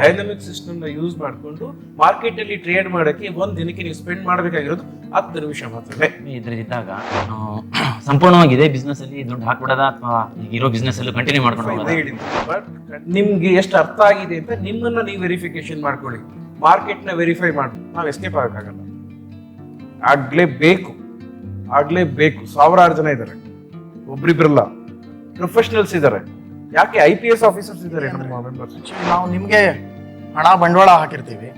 Dynamic system ನ use ಮಾಡಿಕೊಂಡು market ಅಲ್ಲಿ ಟ್ರೇಡ್ ಮಾಡಕ್ಕೆ ಒಂದ್ ದಿನಕ್ಕೆ ನೀವು ಸ್ಪೆಂಡ್ ಮಾಡಬೇಕಾಗಿರೋದು 10 ನಿಮಿಷ ಮಾತ್ರ. ಇದ್ರಿದ್ದಾಗ ಸಂಪೂರ್ಣವಾಗಿ ಇದೇ ಬಿಸ್ನೆಸ್ ಅಲ್ಲಿ ದುಡ್ಡು ಹಾಕ್ಬಿಡೋದ ಅಥವಾ ಇರೋ ಬಿಸ್ನೆಸ್ ಅಲ್ಲಿ ಕಂಟಿನ್ಯೂ ಮಾಡ್ಕೊಂಡು ಬಟ್ ನಿಮ್ಗೆ ಎಷ್ಟು ಅರ್ಥ ಆಗಿದೆ ಅಂತ ನಿಮ್ಮನ್ನ ನೀವು ವೆರಿಫಿಕೇಶನ್ ಮಾಡ್ಕೊಳ್ಳಿ. ಮಾರ್ಕೆಟ್ ನ ವೆರಿಫೈ ಮಾಡಿ ನಾವು ಎಸ್ಕೇಪ್ ಆಗಕ್ಕಾಗಲ್ಲ. ಆಗ್ಲೇಬೇಕು. ಸಾವಿರಾರು ಜನ ಇದ್ದಾರೆ, ಒಬ್ರಿಬ್ರಲ್ಲ, ಪ್ರೊಫೆಷನಲ್ಸ್ ಇದ್ದಾರೆ. ಯಾಕೆ IPS ಆಫೀಸರ್ಸ್ ಇದ್ದಾರೆ ನಮ್ಮ ಮೆಂಬರ್ಸ್. ನಾವು ನಿಮಗೆ ಹಣ ಬಂಡವಾಳ ಹಾಕಿರ್ತೀವಿ,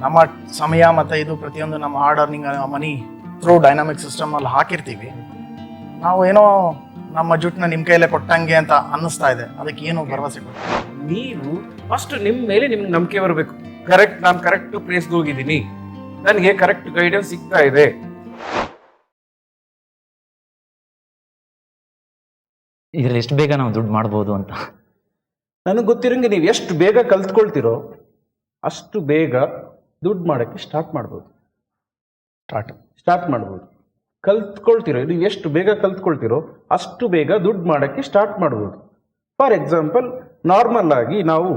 ನಮ್ಮ ಸಮಯ ಮತ್ತು ಇದು ಪ್ರತಿಯೊಂದು ನಮ್ಮ hard earning money through dynamic system ಅಲ್ಲಿ ಹಾಕಿರ್ತೀವಿ. ನಾವು ಏನೋ ನಮ್ಮ ಜುಟ್ಟನ್ನ ನಿಮ್ಮ ಕೈಯಲ್ಲೇ ಕೊಟ್ಟಂಗೆ ಅಂತ ಅನ್ನಿಸ್ತಾ ಇದೆ. ಅದಕ್ಕೆ ಏನು ಭರವಸೆ ಕೊಡ್ತೀವಿ? ನೀವು ಫಸ್ಟ್ ನಿಮ್ಮ ಮೇಲೆ ನಿಮ್ಗೆ ನಂಬಿಕೆ ಬರಬೇಕು. ನಾನು ಕರೆಕ್ಟ್ ಪ್ಲೇಸ್ಗೆ ಹೋಗಿದ್ದೀನಿ, ನನಗೆ ಕರೆಕ್ಟ್ ಗೈಡೆನ್ಸ್ ಸಿಗ್ತಾ ಇದೆ. ಇದ್ರಲ್ಲಿ ಎಷ್ಟು ಬೇಗ ನಾವು ದುಡ್ಡು ಮಾಡ್ಬೋದು ಅಂತ ನನಗೆ ಗೊತ್ತಿರಂಗೆ ನೀವು ಎಷ್ಟು ಬೇಗ ಕಲ್ತ್ಕೊಳ್ತಿರೋ ಅಷ್ಟು ಬೇಗ ದುಡ್ಡು ಮಾಡೋಕ್ಕೆ ಸ್ಟಾರ್ಟ್ ಮಾಡ್ಬೋದು. ಕಲ್ತ್ಕೊಳ್ತಿರೋ ನೀವು ಎಷ್ಟು ಬೇಗ ಕಲ್ತ್ಕೊಳ್ತಿರೋ ಅಷ್ಟು ಬೇಗ ದುಡ್ಡು ಮಾಡೋಕ್ಕೆ ಸ್ಟಾರ್ಟ್ ಮಾಡ್ಬೋದು. ಫಾರ್ ಎಕ್ಸಾಂಪಲ್, ನಾರ್ಮಲ್ ಆಗಿ ನಾವು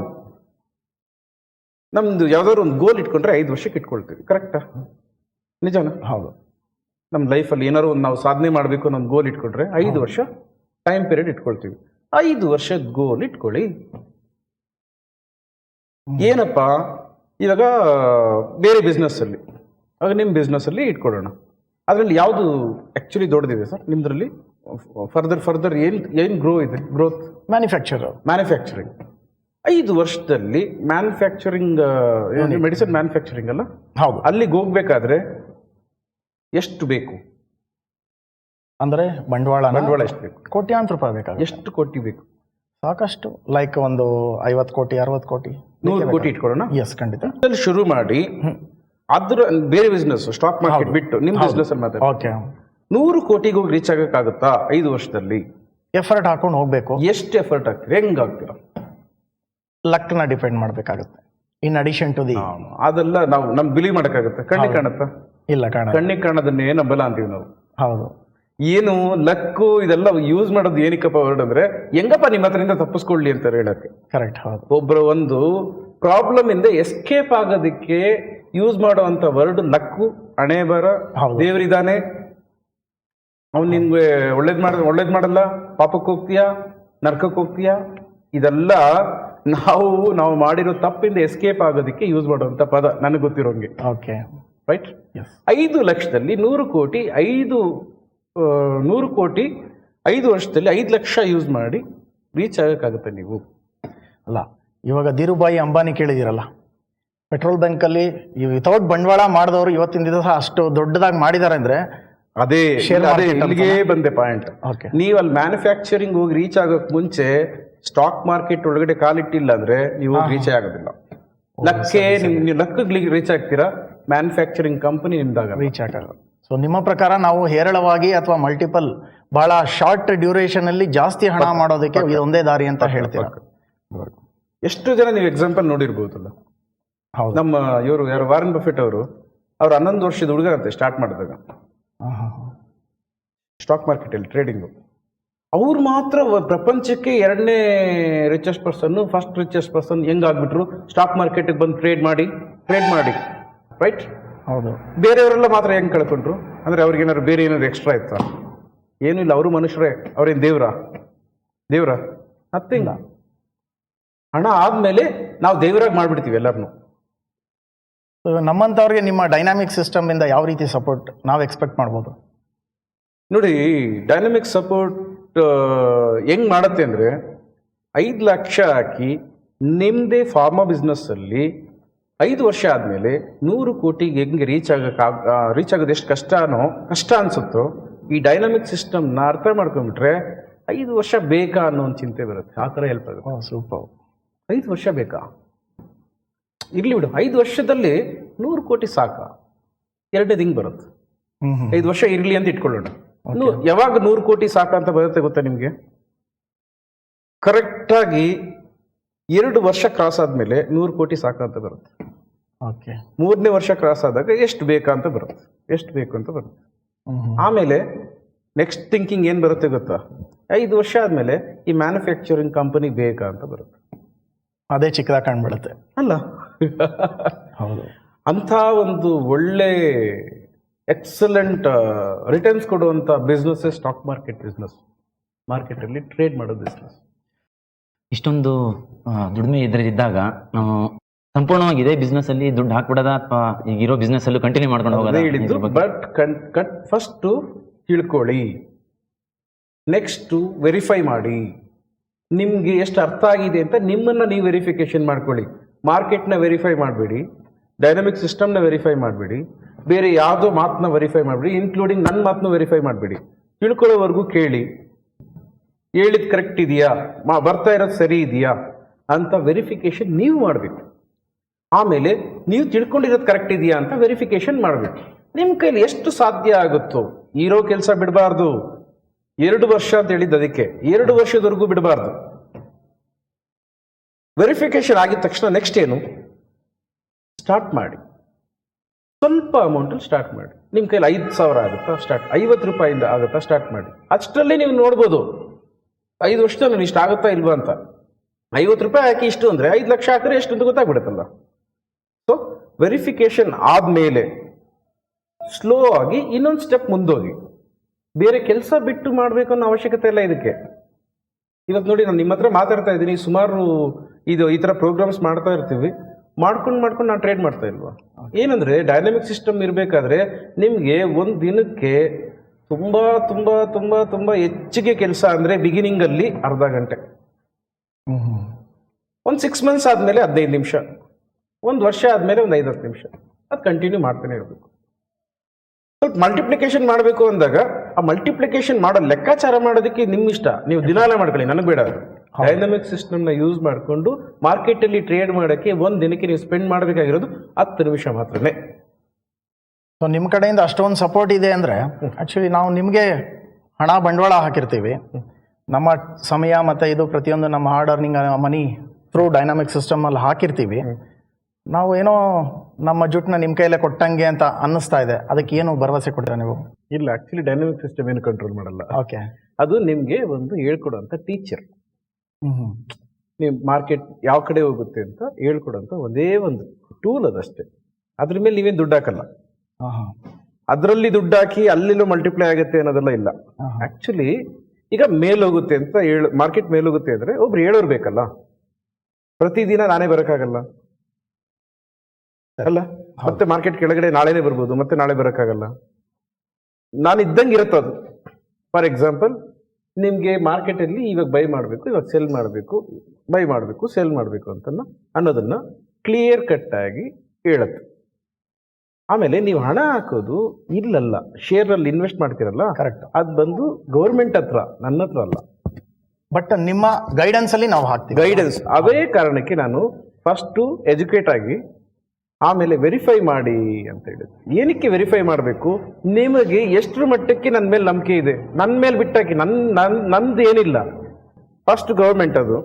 ನಮ್ದು ಯಾವ್ದಾದ್ರು ಒಂದು ಗೋಲ್ ಇಟ್ಕೊಂಡ್ರೆ 5 ವರ್ಷಕ್ಕೆ ಇಟ್ಕೊಳ್ತೀವಿ. ಕರೆಕ್ಟಾ? ನಿಜಾನ? ಹೌದು. ನಮ್ಮ ಲೈಫಲ್ಲಿ ಏನಾದ್ರು ಒಂದು ನಾವು ಸಾಧನೆ ಮಾಡಬೇಕು ಅನ್ನೋ ಒಂದು ಗೋಲ್ ಇಟ್ಕೊಂಡ್ರೆ 5 ವರ್ಷ ಟೈಮ್ ಪೀರಿಯಡ್ ಇಟ್ಕೊಳ್ತೀವಿ. 5 ವರ್ಷ ಗೋಲ್ ಇಟ್ಕೊಳ್ಳಿ. ಏನಪ್ಪ, ಇವಾಗ ಬೇರೆ ಬಿಸ್ನೆಸ್ ಅಲ್ಲಿ, ಆಗ ನಿಮ್ಮ ಬಿಸ್ನೆಸ್ ಅಲ್ಲಿ ಇಟ್ಕೊಳ್ಳೋಣ. ಅದರಲ್ಲಿ ಯಾವುದು ಆಕ್ಚುಲಿ ದೊಡ್ಡದಿದೆ ಸರ್ ನಿಮ್ದ್ರಲ್ಲಿ? ಫರ್ದರ್ ಏನ್ ಗ್ರೋತ್? ಮ್ಯಾನುಫ್ಯಾಕ್ಚರಿಂಗ್. 5 ವರ್ಷದಲ್ಲಿ ಮ್ಯಾನುಫ್ಯಾಕ್ಚರಿಂಗ್, ಮೆಡಿಸಿನ್ ಮ್ಯಾನುಫ್ಯಾಕ್ಚರಿಂಗ್ ಅಲ್ಲ? ಹೌದು. ಅಲ್ಲಿಗೆ ಹೋಗ್ಬೇಕಾದ್ರೆ ಎಷ್ಟು ಬೇಕು? ಅಂದ್ರೆ ಬಂಡವಾಳ ಎಷ್ಟು ಬೇಕು? ಕೋಟ್ಯಾಂತರ ರೂಪಾಯಿ ಬೇಕಾಗುತ್ತೆ. ಎಷ್ಟು ಕೋಟಿ ಬೇಕು? ಸಾಕಷ್ಟು. ಲೈಕ್ ಒಂದು 50 ಕೋಟಿ 60 ಕೋಟಿ 100 ಕೋಟಿ ಇಟ್ಕೊಳ್ಳೋಣ. ಎಸ್, ಖಂಡಿತ. ಶುರು ಮಾಡಿ ಅದ್ರ ಬೇರೆ ಬಿಸ್ನೆಸ್, ಸ್ಟಾಕ್ ಮಾರ್ಕೆಟ್ ಬಿಟ್ಟು ನಿಮ್ಮ ಬಿಸ್ನೆಸ್ ಅಲ್ಲಿ ಮಾತಾಡಿ. ಓಕೆ. 100 ಕೋಟಿಗೆ ಹೋಗಿ ರೀಚ್ ಆಗಕ್ಕಾಗುತ್ತಾ 5 ವರ್ಷದಲ್ಲಿ? ಎಫರ್ಟ್ ಹಾಕೊಂಡು ಹೋಗ್ಬೇಕು. ಎಷ್ಟು ಎಫರ್ಟ್ ಹಾಕ್ತೀರಿ? ಹೆಂಗ್ ಆಗ್ತೀರಾ? ಲಕ್ನ ಡಿಪೆಂಡ್ ಮಾಡ್ಬೇಕಾಗುತ್ತೆ. ಇನ್ ಅಡಿಷನ್ ಟು ದಿ ಅದೆಲ್ಲ ನಾವು ನಮ್ ಬಿಲೀವ್ ಮಾಡಕ್ಕಾಗುತ್ತೆ? ಕಣ್ಣಿಗೆ ಕಾಣುತ್ತಾ? ಇಲ್ಲ, ಕಣ್ಣಿಗೆ ಕಾಣೋದನ್ನೇ ನಂಬಲ್ಲ ಅಂತೀವಿ ನಾವು. ಹೌದು. ಏನು ಲಕ್ಕು ಇದೆಲ್ಲ ಯೂಸ್ ಮಾಡೋದು ಏನಕ್ಕಪ್ಪ ವರ್ಡ್ ಅಂದ್ರೆ, ಹೆಂಗಪ್ಪ ನಿಮ್ಮ ಹತ್ರದಿಂದ ತಪ್ಪಿಸ್ಕೊಳ್ಳಿ ಅಂತ ಹೇಳಕ್ಕೆ. ಕರೆಕ್ಟ್. ಹೌದು. ಒಬ್ಬರ ಒಂದು ಪ್ರಾಬ್ಲಮ್ ಇಂದ ಎಸ್ಕೇಪ್ ಆಗೋದಕ್ಕೆ ಯೂಸ್ ಮಾಡುವಂತ ವರ್ಡ್ ಲಕ್ಕು, ಹಣೆ ಬರ, ದೇವರಿದ್ದಾನೆ, ಅವ್ನು ನಿನ್ಗೆ ಒಳ್ಳೇದ್ ಮಾಡಲ್ಲ, ಪಾಪಕ್ಕೆ ಹೋಗ್ತೀಯಾ, ನರ್ಕಕ್ಕೆ ಹೋಗ್ತೀಯಾ. ಇದೆಲ್ಲ ನಾವು ಮಾಡಿರೋ ತಪ್ಪಿಂದ ಎಸ್ಕೇಪ್ ಆಗೋದಕ್ಕೆ ಯೂಸ್ ಮಾಡುವಂತ ಪದ, ನನಗೆ ಗೊತ್ತಿರೋಂಗೆ. Okay, right. 5 ಲಕ್ಷದಲ್ಲಿ 100 ಕೋಟಿ 5 ವರ್ಷದಲ್ಲಿ 5 ಲಕ್ಷ ಯೂಸ್ ಮಾಡಿ ರೀಚ್ ಆಗಕ್ಕಾಗುತ್ತೆ ನೀವು? ಅಲ್ಲ, ಇವಾಗ ಧೀರುಭಾಯಿ ಅಂಬಾನಿ ಕೇಳಿದಿರಲ್ಲ, ಪೆಟ್ರೋಲ್ ಬಂಕಲ್ಲಿ ವಿತೌಟ್ ಬಂಡವಾಳ ಮಾಡಿದವರು ಇವತ್ತಿನ ದಿವಸ ಅಷ್ಟು ದೊಡ್ಡದಾಗಿ ಮಾಡಿದ್ದಾರೆ ಅಂದ್ರೆ ಅದೇ ಬಂದೆ ಪಾಯಿಂಟ್. ನೀವು ಅಲ್ಲಿ ಮ್ಯಾನುಫ್ಯಾಕ್ಚರಿಂಗ್ ಹೋಗಿ ರೀಚ್ ಆಗೋಕ್ ಮುಂಚೆ ಸ್ಟಾಕ್ ಮಾರ್ಕೆಟ್ ಒಳಗಡೆ ಕಾಲಿಟ್ಟಿಲ್ಲ ಅಂದ್ರೆ ನೀವು ರೀಚ್ ಆಗೋದಿಲ್ಲ. ನೀವು ಲಕ್ಕಿಗೆ ರೀಚ್ ಆಗ್ತೀರಾ, ಮ್ಯಾನುಫ್ಯಾಕ್ಚರಿಂಗ್ ಕಂಪನಿ ನಿಮ್ದಾಗ ರೀಚ್ ಆಗಲ್ಲ. ಸೊ ನಿಮ್ಮ ಪ್ರಕಾರ ನಾವು ಹೇರಳವಾಗಿ ಅಥವಾ ಮಲ್ಟಿಪಲ್ ಬಹಳ ಶಾರ್ಟ್ ಡ್ಯೂರೇಷನ್ ಅಲ್ಲಿ ಜಾಸ್ತಿ ಹಣ ಮಾಡೋದಕ್ಕೆ ಒಂದೇ ದಾರಿ ಅಂತ ಹೇಳ್ತೀರಾ? ಎಷ್ಟು ಜನ ನೀವು ಎಕ್ಸಾಂಪಲ್ ನೋಡಿರ್ಬೋದಲ್ಲ. ನಮ್ಮ ಇವರು ಯಾರು ವಾರನ್ ಬಫೆಟ್ ಅವರು 11 ವರ್ಷದ ಹುಡುಗ ಅಂತೆ ಸ್ಟಾರ್ಟ್ ಮಾಡಿದಾಗ ಸ್ಟಾಕ್ ಮಾರ್ಕೆಟ್ ಅಲ್ಲಿ ಟ್ರೇಡಿಂಗು. ಅವ್ರು ಮಾತ್ರ ಪ್ರಪಂಚಕ್ಕೆ 2ನೇ richest person, first richest person ಹೆಂಗಾಗ್ಬಿಟ್ರು? ಸ್ಟಾಕ್ ಮಾರ್ಕೆಟ್ ಬಂದು ಟ್ರೇಡ್ ಮಾಡಿ ರೈಟ್. ಹೌದು. ಬೇರೆಯವರೆಲ್ಲ ಮಾತ್ರ ಹೆಂಗ್ ಕಳ್ಕೊಂಡ್ರು ಅಂದ್ರೆ ಅವ್ರಿಗೆ ಏನಾದ್ರು ಬೇರೆ ಏನಾದ್ರು ಎಕ್ಸ್ಟ್ರಾ ಇತ್ತ? ಏನೂ ಇಲ್ಲ, ಅವರು ಮನುಷ್ಯರೇ. ಅವ್ರೇನ್ ದೇವ್ರ ನಥಿಂಗ್. ಹಣ ಆದ್ಮೇಲೆ ನಾವು ದೇವರಾಗಿ ಮಾಡ್ಬಿಡ್ತೀವಿ ಎಲ್ಲರನ್ನು. ನಮ್ಮಂತವ್ರಿಗೆ ನಿಮ್ಮ ಡೈನಾಮಿಕ್ ಸಿಸ್ಟಮ್ ಇಂದ ಯಾವ ರೀತಿ ಸಪೋರ್ಟ್ ನಾವು ಎಕ್ಸ್ಪೆಕ್ಟ್ ಮಾಡ್ಬೋದು? ನೋಡಿ, ಡೈನಾಮಿಕ್ ಸಪೋರ್ಟ್ ಹೆಂಗ್ ಮಾಡುತ್ತೆ ಅಂದ್ರೆ, 5 ಲಕ್ಷ ಹಾಕಿ ನಿಮ್ದೇ ಫಾರ್ಮಾ ಬಿಸ್ನೆಸ್ ಅಲ್ಲಿ 5 ವರ್ಷ ಆದ್ಮೇಲೆ 100 ಕೋಟಿಗೆ ಹೆಂಗೆ ರೀಚ್ ಆಗೋದು ಎಷ್ಟು ಕಷ್ಟ ಅನ್ಸುತ್ತೋ, ಈ ಡೈನಾಮಿಕ್ ಸಿಸ್ಟಮ್ನ ಅರ್ಥ ಮಾಡ್ಕೊಂಡ್ಬಿಟ್ರೆ 5 ವರ್ಷ ಬೇಕಾ ಅನ್ನೋ ಒಂದು ಚಿಂತೆ ಬರುತ್ತೆ. ಆ ಥರ ಹೆಲ್ಪ್ ಆಗುತ್ತೆ. ಸೂಪರ್. 5 ವರ್ಷ ಬೇಕಾ? ಇರ್ಲಿ ಬಿಡು, 5 ವರ್ಷದಲ್ಲಿ 100 ಕೋಟಿ ಸಾಕಾ? 2ನೇದು ಹಿಂಗೆ ಬರುತ್ತೆ. 5 ವರ್ಷ ಇರ್ಲಿ ಅಂತ ಇಟ್ಕೊಳ್ಳೋಣ. ಯಾವಾಗ 100 ಕೋಟಿ ಸಾಕ ಅಂತ ಬರುತ್ತೆ ಗೊತ್ತಾ ನಿಮ್ಗೆ? ಕರೆಕ್ಟಾಗಿ 2 ವರ್ಷ ಕ್ರಾಸ್ ಆದ್ಮೇಲೆ 100 ಕೋಟಿ ಸಾಕ ಅಂತ ಬರುತ್ತೆ. 3ನೇ ವರ್ಷ ಕ್ರಾಸ್ ಆದಾಗ ಎಷ್ಟು ಬೇಕು ಅಂತ ಬರುತ್ತೆ. ಆಮೇಲೆ ನೆಕ್ಸ್ಟ್ ಥಿಂಕಿಂಗ್ ಏನ್ ಬರುತ್ತೆ ಗೊತ್ತಾ? 5 ವರ್ಷ ಆದ್ಮೇಲೆ ಈ ಮ್ಯಾನುಫ್ಯಾಕ್ಚರಿಂಗ್ ಕಂಪನಿ ಬೇಕಾ ಅಂತ ಬರುತ್ತೆ. ಅದೇ ಚಿಕ್ಕದಾಗ ಕಾಣ್ಬಿಡುತ್ತೆ. ಅಲ್ಲ ಹೌದು. ಅಂಥ ಒಂದು ಒಳ್ಳೆ ಎಕ್ಸಲೆಂಟ್ ರಿಟರ್ನ್ಸ್ ಕೊಡುವಂಥ ಬಿಸ್ನೆಸ್ ಸ್ಟಾಕ್ ಮಾರ್ಕೆಟ್ ಬಿಸ್ನೆಸ್, ಮಾರ್ಕೆಟಲ್ಲಿ ಟ್ರೇಡ್ ಮಾಡೋ ಬಿಸ್ನೆಸ್. ಇಷ್ಟೊಂದು ದುಡಿಮೆ ಇದ್ದಾಗ ನಾವು ಸಂಪೂರ್ಣವಾಗಿ ಇದೇ ಬಿಸ್ನೆಸ್ ಅಲ್ಲಿ ದುಡ್ಡು ಹಾಕ್ಬಿಡೋದ ಅಥವಾ ಈಗಿರೋ ಬಿಸ್ನೆಸ್ ಅಲ್ಲೂ ಕಂಟಿನ್ಯೂ ಮಾಡ್ಕೊಂಡು ಹೋಗೋದಾ? ಹೇಳಿದ್ದು ಬಟ್ ಫಸ್ಟು ತಿಳ್ಕೊಳ್ಳಿ, ನೆಕ್ಸ್ಟು ವೆರಿಫೈ ಮಾಡಿ, ನಿಮಗೆ ಎಷ್ಟು ಅರ್ಥ ಆಗಿದೆ ಅಂತ ನಿಮ್ಮನ್ನು ನೀವು ವೆರಿಫಿಕೇಶನ್ ಮಾಡ್ಕೊಳ್ಳಿ. ಮಾರ್ಕೆಟ್ನ ವೆರಿಫೈ ಮಾಡಬೇಡಿ, ಡೈನಾಮಿಕ್ ಸಿಸ್ಟಮ್ನ ವೆರಿಫೈ ಮಾಡಬೇಡಿ, ಬೇರೆ ಯಾವುದೋ ಮಾತನ್ನ ವೆರಿಫೈ ಮಾಡಬೇಡಿ, ಇನ್ಕ್ಲೂಡಿಂಗ್ ನನ್ನ ಮಾತನ್ನು ವೆರಿಫೈ ಮಾಡಬೇಡಿ. ತಿಳ್ಕೊಳ್ಳೋವರೆಗೂ ಕೇಳಿ, ಹೇಳಿದ್ ಕರೆಕ್ಟ್ ಇದೆಯಾ, ಬರ್ತಾ ಇರೋದು ಸರಿ ಇದೆಯಾ ಅಂತ ವೆರಿಫಿಕೇಶನ್ ನೀವು ಮಾಡಬೇಕು. ಆಮೇಲೆ ನೀವು ತಿಳ್ಕೊಂಡಿರೋದು ಕರೆಕ್ಟ್ ಇದೆಯಾ ಅಂತ ವೆರಿಫಿಕೇಶನ್ ಮಾಡಬೇಕು. ನಿಮ್ಮ ಕೈಲಿ ಎಷ್ಟು ಸಾಧ್ಯ ಆಗುತ್ತೋ, ಇರೋ ಕೆಲಸ ಬಿಡಬಾರ್ದು. 2 ವರ್ಷ ಅಂತ ಹೇಳಿದ್ದು ಅದಕ್ಕೆ, 2 ವರ್ಷದವರೆಗೂ ಬಿಡಬಾರ್ದು. ವೆರಿಫಿಕೇಶನ್ ಆಗಿದ ತಕ್ಷಣ ನೆಕ್ಸ್ಟ್ ಏನು, ಸ್ಟಾರ್ಟ್ ಮಾಡಿ. ಸ್ವಲ್ಪ ಅಮೌಂಟಲ್ಲಿ ಸ್ಟಾರ್ಟ್ ಮಾಡಿ. ನಿಮ್ಮ ಕೈಲಿ 5,000 ಆಗುತ್ತಾ ಸ್ಟಾರ್ಟ್, 50 ರೂಪಾಯಿಂದ ಆಗುತ್ತಾ ಸ್ಟಾರ್ಟ್ ಮಾಡಿ. ಅಷ್ಟರಲ್ಲಿ ನೀವು ನೋಡ್ಬೋದು 5 ವರ್ಷದಲ್ಲಿ ನಾನು ಇಷ್ಟು ಆಗುತ್ತಾ ಇಲ್ವಾ ಅಂತ. 50 ರೂಪಾಯಿ ಹಾಕಿ ಇಷ್ಟು ಅಂದರೆ 5 ಲಕ್ಷ ಹಾಕಿದ್ರೆ ಎಷ್ಟು ಅಂತ ಗೊತ್ತಾಗ್ಬಿಡುತ್ತಲ್ಲ. ಸೊ ವೆರಿಫಿಕೇಶನ್ ಆದಮೇಲೆ ಸ್ಲೋ ಆಗಿ ಇನ್ನೊಂದು ಸ್ಟೆಪ್ ಮುಂದೋಗಿ. ಬೇರೆ ಕೆಲಸ ಬಿಟ್ಟು ಮಾಡಬೇಕು ಅನ್ನೋ ಅವಶ್ಯಕತೆ ಇಲ್ಲ ಇದಕ್ಕೆ. ಇವತ್ತು ನೋಡಿ, ನಾನು ನಿಮ್ಮ ಹತ್ರ ಮಾತಾಡ್ತಾ ಇದ್ದೀನಿ, ಸುಮಾರು ಈ ಥರ ಪ್ರೋಗ್ರಾಮ್ಸ್ ಮಾಡ್ತಾ ಇರ್ತೀವಿ. ಮಾಡ್ಕೊಂಡು ನಾನು ಟ್ರೇಡ್ ಮಾಡ್ತಾ ಇಲ್ವಾ? ಏನಂದರೆ ಡೈನಾಮಿಕ್ ಸಿಸ್ಟಮ್ ಇರಬೇಕಾದ್ರೆ ನಿಮಗೆ ಒಂದು ದಿನಕ್ಕೆ ತುಂಬ ತುಂಬ ತುಂಬ ತುಂಬ ಹೆಚ್ಚಿಗೆ ಕೆಲಸ ಅಂದರೆ ಬಿಗಿನಿಂಗಲ್ಲಿ ಅರ್ಧ ಗಂಟೆ, ಒಂದು 6 ಮಂತ್ಸ್ ಆದಮೇಲೆ 15 ನಿಮಿಷ, 1 ವರ್ಷ ಆದಮೇಲೆ ಒಂದು 5-10 ನಿಮಿಷ, ಅದು ಕಂಟಿನ್ಯೂ ಮಾಡ್ತಾನೆ ಇರಬೇಕು. ಸ್ವಲ್ಪ ಮಲ್ಟಿಪ್ಲಿಕೇಶನ್ ಮಾಡಬೇಕು ಅಂದಾಗ ಆ ಮಲ್ಟಿಪ್ಲಿಕೇಶನ್ ಮಾಡೋ ಲೆಕ್ಕಾಚಾರ ಮಾಡೋದಕ್ಕೆ ನಿಮ್ಮ ಇಷ್ಟ, ನೀವು ದಿನಾಲೇ ಮಾಡ್ಕೊಳ್ಳಿ, ನನಗೆ ಬೇಡ. ಡೈನಾಮಿಕ್ ಸಿಸ್ಟಮ್ನ ಯೂಸ್ ಮಾಡಿಕೊಂಡು ಮಾರ್ಕೆಟಲ್ಲಿ ಟ್ರೇಡ್ ಮಾಡೋಕ್ಕೆ ಒಂದು ದಿನಕ್ಕೆ ನೀವು ಸ್ಪೆಂಡ್ ಮಾಡಬೇಕಾಗಿರೋದು 10 ನಿಮಿಷ ಮಾತ್ರನೇ. ಸೊ ನಿಮ್ಮ ಕಡೆಯಿಂದ ಅಷ್ಟೊಂದು ಸಪೋರ್ಟ್ ಇದೆ ಅಂದರೆ, ಆ್ಯಕ್ಚುಲಿ ನಾವು ನಿಮಗೆ ಹಣ ಬಂಡವಾಳ ಹಾಕಿರ್ತೀವಿ, ನಮ್ಮ ಸಮಯ ಮತ್ತು ಇದು ಪ್ರತಿಯೊಂದು ನಮ್ಮ hard earning money through dynamic ಸಿಸ್ಟಮಲ್ಲಿ ಹಾಕಿರ್ತೀವಿ. ನಾವು ಏನೋ ನಮ್ಮ ಜುಟ್ಟನ್ನ ನಿಮ್ಮ ಕೈಯಲ್ಲೇ ಕೊಟ್ಟಂಗೆ ಅಂತ ಅನ್ನಿಸ್ತಾ ಇದೆ. ಅದಕ್ಕೆ ಏನು ಭರವಸೆ ಕೊಡ್ತೀರಾ ನೀವು? ಇಲ್ಲ, ಆ್ಯಕ್ಚುಲಿ ಡೈನಾಮಿಕ್ ಸಿಸ್ಟಮ್ ಏನು ಕಂಟ್ರೋಲ್ ಮಾಡಲ್ಲ. ಓಕೆ, ಅದು ನಿಮಗೆ ಒಂದು ಹೇಳ್ಕೊಡೋಂಥ ಟೀಚರ್. ನೀವು ಮಾರ್ಕೆಟ್ ಯಾವ ಕಡೆ ಹೋಗುತ್ತೆ ಅಂತ ಹೇಳ್ಕೊಡೋಂಥ ಒಂದೇ ಒಂದು ಟೂಲ್ ಅದಷ್ಟೇ. ಅದ್ರ ಮೇಲೆ ನೀವೇನು ದುಡ್ಡು ಹಾಕಲ್ಲ. ಅದರಲ್ಲಿ ದುಡ್ಡು ಹಾಕಿ ಅಲ್ಲೆಲ್ಲೂ ಮಲ್ಟಿಪ್ಲೈ ಆಗುತ್ತೆ ಅನ್ನೋದೆಲ್ಲ ಇಲ್ಲ. ಆ್ಯಕ್ಚುಲಿ ಈಗ ಮೇಲೋಗುತ್ತೆ ಅಂತ ಮಾರ್ಕೆಟ್ ಮೇಲೋಗುತ್ತೆ ಅಂದರೆ ಒಬ್ರು ಹೇಳೋರು ಬೇಕಲ್ಲ. ಪ್ರತಿದಿನ ನಾನೇ ಬರೋಕ್ಕಾಗಲ್ಲ ಅಲ್ಲ, ಮತ್ತೆ ಮಾರ್ಕೆಟ್ ಕೆಳಗಡೆ ನಾಳೆನೇ ಬರ್ಬೋದು, ಮತ್ತೆ ನಾಳೆ ಬರೋಕ್ಕಾಗಲ್ಲ. ನಾನು ಇದ್ದಂಗೆ ಇರುತ್ತೆ ಅದು. ಫಾರ್ ಎಕ್ಸಾಂಪಲ್, ನಿಮಗೆ ಮಾರ್ಕೆಟಲ್ಲಿ ಇವಾಗ ಬೈ ಮಾಡಬೇಕು, ಇವಾಗ ಸೆಲ್ ಮಾಡಬೇಕು, ಬೈ ಮಾಡಬೇಕು, ಸೆಲ್ ಮಾಡಬೇಕು ಅಂತ ಅನ್ನೋದನ್ನು ಕ್ಲಿಯರ್ ಕಟ್ಟಾಗಿ ಹೇಳುತ್ತೆ. ಆಮೇಲೆ ನೀವು ಹಣ ಹಾಕೋದು ಇಲ್ಲಲ್ಲ, ಶೇರಲ್ಲಿ ಇನ್ವೆಸ್ಟ್ ಮಾಡ್ತೀರಲ್ಲ, ಕರೆಕ್ಟ್, ಅದು ಬಂದು ಗೌರ್ಮೆಂಟ್ ಹತ್ರ, ನನ್ನ ಹತ್ರ ಅಲ್ಲ. ಬಟ್ ನಿಮ್ಮ ಗೈಡೆನ್ಸಲ್ಲಿ ನಾವು ಹಾಕ್ತೀವಿ. ಗೈಡೆನ್ಸ್. ಅದೇ ಕಾರಣಕ್ಕೆ ನಾನು ಫಸ್ಟು ಎಜುಕೇಟ್ ಆಗಿ ಆಮೇಲೆ ವೆರಿಫೈ ಮಾಡಿ ಅಂತ ಹೇಳಿದ್ರು. ಏನಕ್ಕೆ ವೆರಿಫೈ ಮಾಡಬೇಕು? ನಿಮಗೆ ಎಷ್ಟರ ಮಟ್ಟಕ್ಕೆ ನನ್ನ ಮೇಲೆ ನಂಬಿಕೆ ಇದೆ, ನನ್ನ ಮೇಲೆ ಬಿಟ್ಟಾಕಿ, ನಂದು ಏನಿಲ್ಲ. ಫಸ್ಟ್ ಗೌರ್ಮೆಂಟ್ ಅದು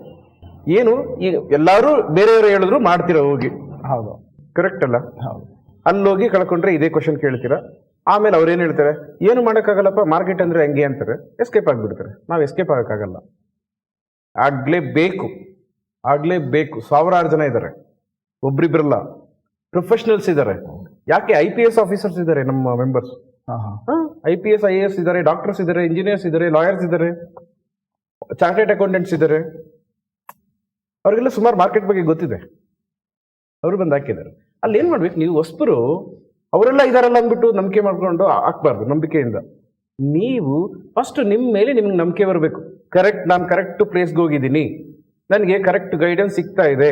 ಏನು, ಈಗ ಎಲ್ಲರೂ ಬೇರೆಯವರು ಹೇಳಿದ್ರು ಮಾಡ್ತೀರಾ ಹೋಗಿ. ಹೌದು, ಕರೆಕ್ಟ್ ಅಲ್ಲ? ಹೌದು. ಅಲ್ಲೋಗಿ ಕಳ್ಕೊಂಡ್ರೆ ಇದೇ ಕ್ವಶನ್ ಕೇಳ್ತೀರಾ. ಆಮೇಲೆ ಅವ್ರೇನು ಹೇಳ್ತಾರೆ, ಏನು ಮಾಡೋಕ್ಕಾಗಲ್ಲಪ್ಪ, ಮಾರ್ಕೆಟ್ ಅಂದರೆ ಹಂಗೆ ಅಂತಾರೆ, ಎಸ್ಕೇಪ್ ಆಗಿಬಿಡ್ತಾರೆ. ನಾವು ಎಸ್ಕೇಪ್ ಆಗೋಕ್ಕಾಗಲ್ಲ, ಆಗಲೇಬೇಕು. 1000 ಜನ ಇದ್ದಾರೆ, ಒಬ್ರಿಬ್ರಲ್ಲ, ಪ್ರೊಫೆಷನಲ್ಸ್ ಇದ್ದಾರೆ. ಯಾಕೆ IPS ಆಫೀಸರ್ಸ್ ಇದ್ದಾರೆ ನಮ್ಮ ಮೆಂಬರ್ಸ್. IPS IAS ಇದ್ದಾರೆ, ಡಾಕ್ಟರ್ಸ್ ಇದ್ದಾರೆ, ಇಂಜಿನಿಯರ್ಸ್ ಇದ್ದಾರೆ, ಲಾಯರ್ಸ್ ಇದ್ದಾರೆ, ಚಾರ್ಟೆಡ್ ಅಕೌಂಟೆಂಟ್ಸ್ ಇದ್ದಾರೆ. ಅವ್ರಿಗೆಲ್ಲ ಸುಮಾರು ಮಾರ್ಕೆಟ್ ಬಗ್ಗೆ ಗೊತ್ತಿದೆ, ಅವರು ಬಂದು ಹಾಕಿದ್ದಾರೆ. ಅಲ್ಲಿ ಏನು ಮಾಡ್ಬೇಕು, ನೀವು ಹೊಸಬರು ಅವರೆಲ್ಲ ಇದಾರಲ್ಲ ಅಂದ್ಬಿಟ್ಟು ನಂಬಿಕೆ ಮಾಡ್ಕೊಂಡು ಹಾಕ್ಬಾರ್ದು. ನಂಬಿಕೆಯಿಂದ ನೀವು ಫಸ್ಟ್ ನಿಮ್ಮ ಮೇಲೆ ನಿಮ್ಗೆ ನಂಬಿಕೆ ಬರಬೇಕು. ಕರೆಕ್ಟ್, ನಾನು ಕರೆಕ್ಟ್ ಪ್ಲೇಸ್ಗೆ ಹೋಗಿದ್ದೀನಿ, ನನಗೆ ಕರೆಕ್ಟ್ ಗೈಡೆನ್ಸ್ ಸಿಗ್ತಾ ಇದೆ,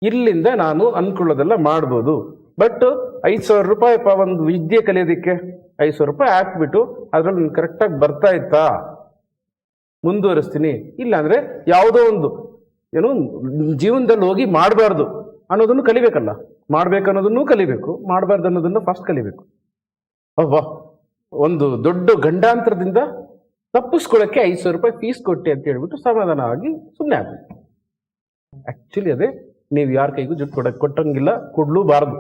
ಇಲ್ಲಿಂದ ನಾನು ಅನ್ಕೊಳ್ಳೋದೆಲ್ಲ ಮಾಡ್ಬೋದು. ಬಟ್ 5,000 ರೂಪಾಯಿ ಒಂದು ವಿದ್ಯೆ ಕಲಿಯೋದಕ್ಕೆ 5,000 ರೂಪಾಯಿ ಹಾಕ್ಬಿಟ್ಟು ಅದ್ರಲ್ಲಿ ನಾನು ಕರೆಕ್ಟಾಗಿ ಬರ್ತಾ ಇತ್ತಾ ಮುಂದುವರಿಸ್ತೀನಿ. ಇಲ್ಲಾಂದರೆ ಯಾವುದೋ ಒಂದು ಏನು ಜೀವನದಲ್ಲಿ ಹೋಗಿ ಮಾಡಬಾರ್ದು ಅನ್ನೋದನ್ನು ಕಲಿಬೇಕಲ್ಲ. ಮಾಡ್ಬೇಕು ಅನ್ನೋದನ್ನು ಕಲಿಬೇಕು, ಮಾಡಬಾರ್ದು ಅನ್ನೋದನ್ನು ಫಸ್ಟ್ ಕಲಿಬೇಕು. ಅವ್ವಾ, ಒಂದು ದೊಡ್ಡ ಗಂಡಾಂತರದಿಂದ ತಪ್ಪಿಸ್ಕೊಳ್ಳೋಕ್ಕೆ 5,000 ರೂಪಾಯಿ ಫೀಸ್ ಕೊಟ್ಟೆ ಅಂತ ಹೇಳ್ಬಿಟ್ಟು ಸಮಾಧಾನವಾಗಿ ಸುಮ್ಮನೆ ಆಗಬೇಕು. ಆ್ಯಕ್ಚುಲಿ ಅದೇ, ನೀವು ಯಾರ ಕೈಗೂ ದುಡ್ಡು ಕೊಟ್ಟಂಗಿಲ್ಲ, ಕೊಡ್ಲೂಬಾರ್ದು.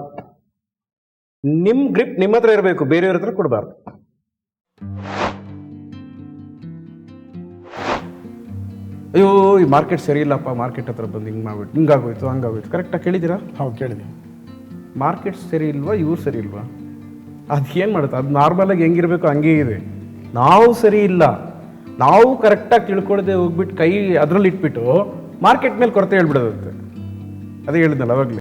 ನಿಮ್ಮ ಗ್ರಿಪ್ ನಿಮ್ಮ ಹತ್ರ ಇರಬೇಕು, ಬೇರೆಯವ್ರ ಹತ್ರ ಕೊಡಬಾರ್ದು. ಅಯ್ಯೋ ಈ ಮಾರ್ಕೆಟ್ ಸರಿ ಇಲ್ಲಪ್ಪ, ಮಾರ್ಕೆಟ್ ಹತ್ರ ಬಂದು ಹಿಂಗೆ ಮಾಡ್ಬಿಟ್ಟು ಹಿಂಗಾಗೋಯ್ತು ಹಂಗಾಗೋಯ್ತು. ಕರೆಕ್ಟಾಗಿ ಕೇಳಿದ್ದೀರಾ? ಹೌದು ಕೇಳಿದ್ದೀವಿ. ಮಾರ್ಕೆಟ್ ಸರಿ ಇಲ್ವಾ, ಇವ್ರು ಸರಿ ಇಲ್ವಾ? ಅದು ಏನು ಮಾಡುತ್ತೆ, ಅದು ನಾರ್ಮಲಾಗಿ ಹೆಂಗಿರಬೇಕು ಹಂಗೇ ಇದೆ. ನಾವು ಸರಿ ಇಲ್ಲ, ನಾವು ಕರೆಕ್ಟಾಗಿ ತಿಳ್ಕೊಳ್ದೆ ಹೋಗ್ಬಿಟ್ಟು ಕೈ ಅದರಲ್ಲಿ ಇಟ್ಬಿಟ್ಟು ಮಾರ್ಕೆಟ್ ಮೇಲೆ ಕೊರತೆ ಹೇಳ್ಬಿಡೋದಂತೆ. ಅದೇ ಹೇಳಿದ್ನಲ್ಲ ಅವಾಗಲೇ.